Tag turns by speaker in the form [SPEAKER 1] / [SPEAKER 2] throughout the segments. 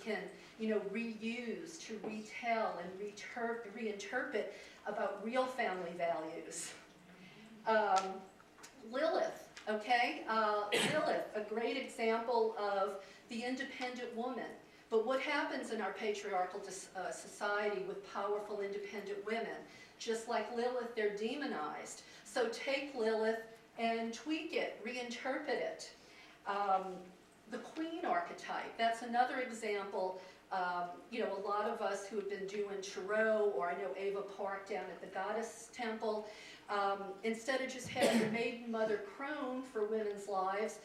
[SPEAKER 1] can, reuse, to retell and reinterpret about real family values. Lilith, okay? Lilith, a great example of the independent woman. But what happens in our patriarchal society with powerful independent women? Just like Lilith, they're demonized. So take Lilith and tweak it, reinterpret it. The queen archetype, that's another example. A lot of us who have been doing Tarot, or I know Ava Park down at the Goddess Temple, instead of just having the maiden mother crone for women's lives,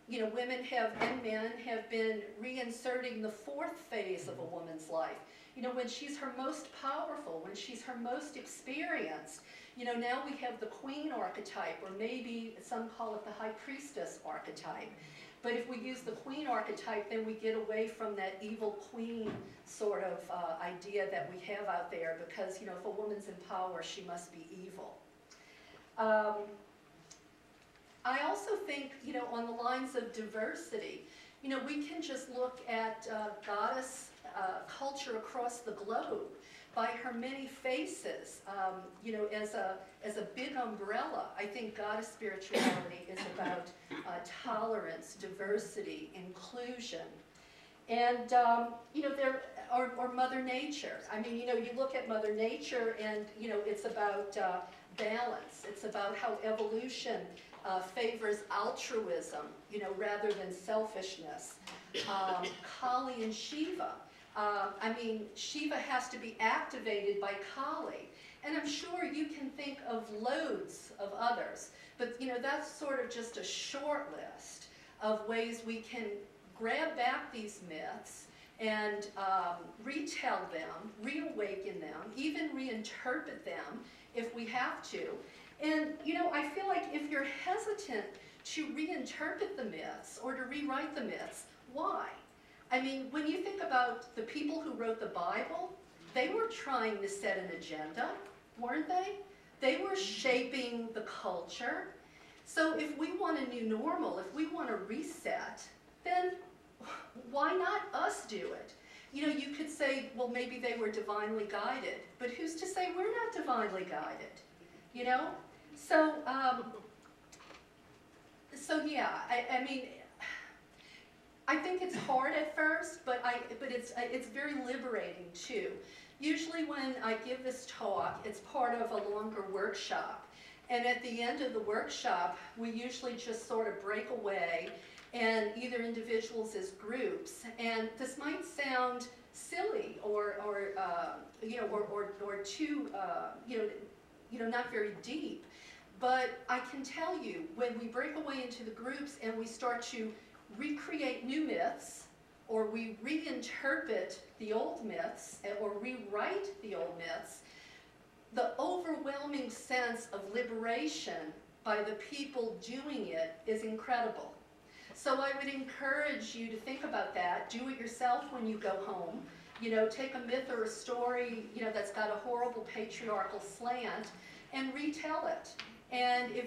[SPEAKER 1] women and men have been reinserting the fourth phase of a woman's life. When she's her most powerful, when she's her most experienced, now we have the queen archetype, or maybe some call it the high priestess archetype. But if we use the queen archetype, then we get away from that evil queen sort of idea that we have out there, because, if a woman's in power, she must be evil. I also think, on the lines of diversity, we can just look at goddess culture across the globe by her many faces. As a big umbrella, I think goddess spirituality is about tolerance, diversity, inclusion. And, there or Mother Nature. I mean, you look at Mother Nature and, it's about balance. It's about how evolution favors altruism, rather than selfishness. Kali and Shiva. Shiva has to be activated by Kali. And I'm sure you can think of loads of others. But, that's sort of just a short list of ways we can grab back these myths and retell them, reawaken them, even reinterpret them if we have to. And, I feel like if you're hesitant to reinterpret the myths or to rewrite the myths, why? When you think about the people who wrote the Bible, they were trying to set an agenda, weren't they? They were shaping the culture. So if we want a new normal, if we want to reset, then why not us do it? You could say, well, maybe they were divinely guided, but who's to say we're not divinely guided? So yeah, I think it's hard at first, but it's very liberating too. Usually when I give this talk, it's part of a longer workshop. And at the end of the workshop, we usually just sort of break away, and either individuals as groups. And this might sound silly or too, not very deep. But I can tell you, when we break away into the groups and we start to recreate new myths, or we reinterpret the old myths, or rewrite the old myths, the overwhelming sense of liberation by the people doing it is incredible. So I would encourage you to think about that. Do it yourself when you go home. Take a myth or a story, that's got a horrible patriarchal slant, and retell it. And if,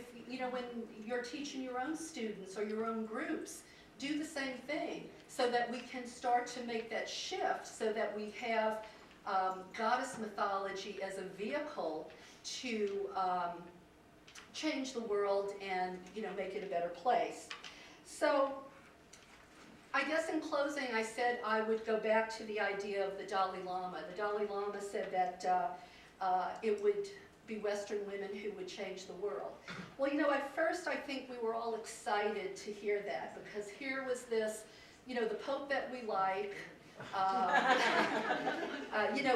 [SPEAKER 1] when you're teaching your own students or your own groups, do the same thing, so that we can start to make that shift, so that we have goddess mythology as a vehicle to change the world and, make it a better place. So I guess in closing, I said I would go back to the idea of the Dalai Lama. The Dalai Lama said that it would be Western women who would change the world. Well, at first I think we were all excited to hear that, because here was this, the Pope that we like,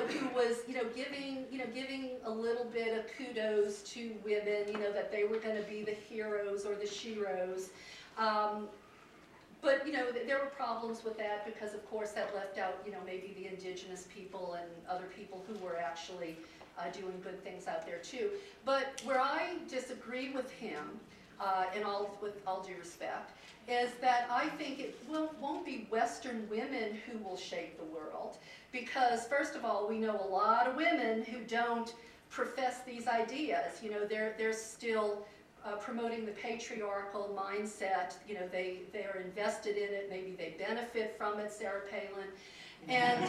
[SPEAKER 1] who was, giving a little bit of kudos to women, that they were going to be the heroes or the sheroes. But, there were problems with that, because of course that left out, maybe the indigenous people and other people who were actually doing good things out there too. But where I disagree with him, with all due respect, is that I think it won't be Western women who will shape the world. Because first of all, we know a lot of women who don't profess these ideas. They're still promoting the patriarchal mindset. They're invested in it. Maybe they benefit from it, Sarah Palin. And,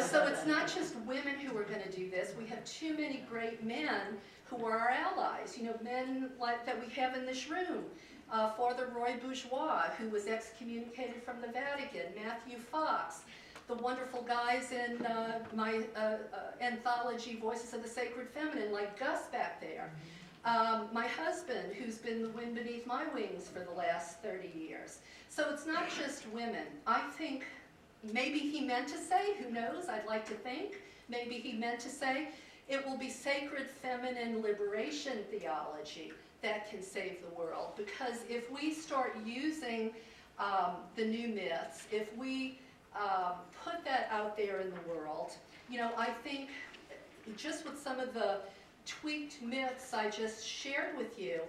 [SPEAKER 1] so it's not just women who are going to do this. We have too many great men who are our allies, men like that we have in this room. Father Roy Bourgeois, who was excommunicated from the Vatican, Matthew Fox, the wonderful guys in my anthology, Voices of the Sacred Feminine, like Gus back there. My husband, who's been the wind beneath my wings for the last 30 years. So it's not just women. I think maybe he meant to say, who knows, I'd like to think, maybe he meant to say, it will be sacred feminine liberation theology that can save the world. Because if we start using the new myths, if we put that out there in the world, I think just with some of the tweaked myths I just shared with you,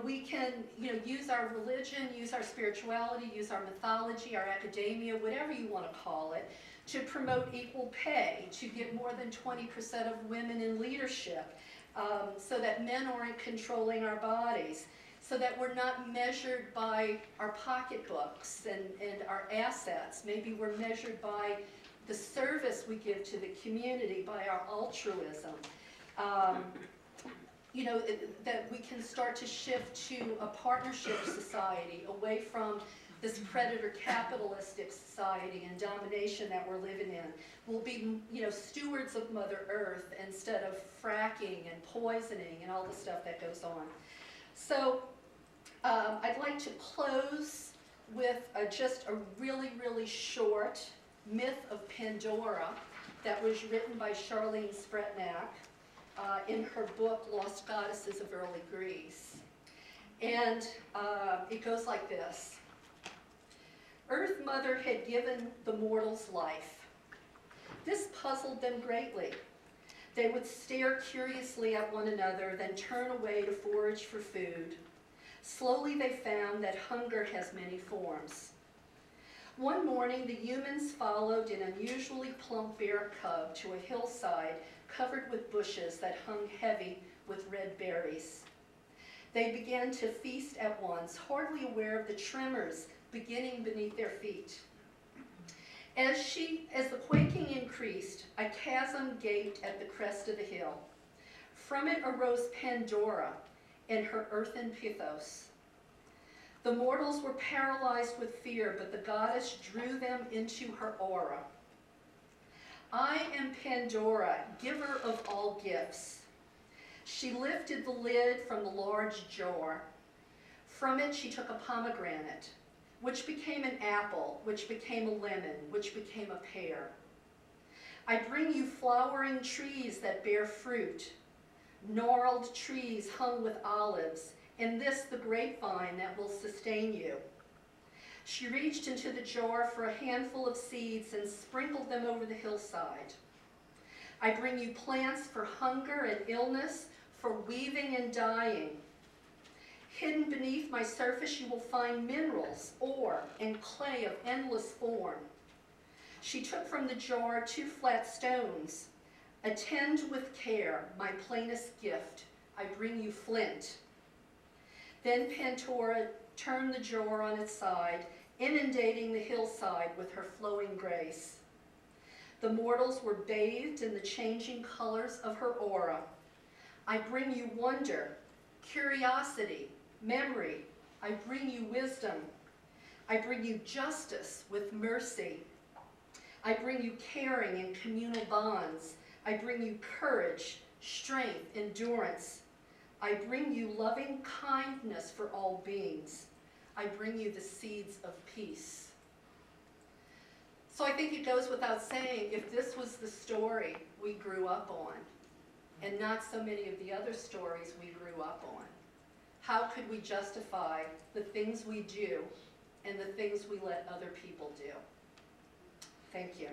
[SPEAKER 1] we can, use our religion, use our spirituality, use our mythology, our academia, whatever you want to call it, to promote equal pay, to get more than 20% of women in leadership, so that men aren't controlling our bodies, so that we're not measured by our pocketbooks and our assets. Maybe we're measured by the service we give to the community, by our altruism. That we can start to shift to a partnership society, away from this predator capitalistic society and domination that we're living in. We'll be, stewards of Mother Earth instead of fracking and poisoning and all the stuff that goes on. So I'd like to close with just a really, really short myth of Pandora that was written by Charlene Spretnak in her book, Lost Goddesses of Early Greece. And it goes like this. Earth Mother had given the mortals life. This puzzled them greatly. They would stare curiously at one another, then turn away to forage for food. Slowly they found that hunger has many forms. One morning, the humans followed an unusually plump bear cub to a hillside covered with bushes that hung heavy with red berries. They began to feast at once, hardly aware of the tremors beginning beneath their feet. As the quaking increased, a chasm gaped at the crest of the hill. From it arose Pandora and her earthen pathos. The mortals were paralyzed with fear, but the goddess drew them into her aura. I am Pandora, giver of all gifts. She lifted the lid from the large jar. From it she took a pomegranate, which became an apple, which became a lemon, which became a pear. I bring you flowering trees that bear fruit, gnarled trees hung with olives, and this the grapevine that will sustain you. She reached into the jar for a handful of seeds and sprinkled them over the hillside. I bring you plants for hunger and illness, for weaving and dyeing. Hidden beneath my surface you will find minerals, ore, and clay of endless form. She took from the jar 2 flat stones. Attend with care, my plainest gift. I bring you flint. Then Pandora turned the jar on its side, inundating the hillside with her flowing grace. The mortals were bathed in the changing colors of her aura. I bring you wonder, curiosity, memory. I bring you wisdom. I bring you justice with mercy. I bring you caring and communal bonds. I bring you courage, strength, endurance. I bring you loving kindness for all beings. I bring you the seeds of peace. So I think it goes without saying, if this was the story we grew up on, and not so many of the other stories we grew up on, how could we justify the things we do and the things we let other people do? Thank you.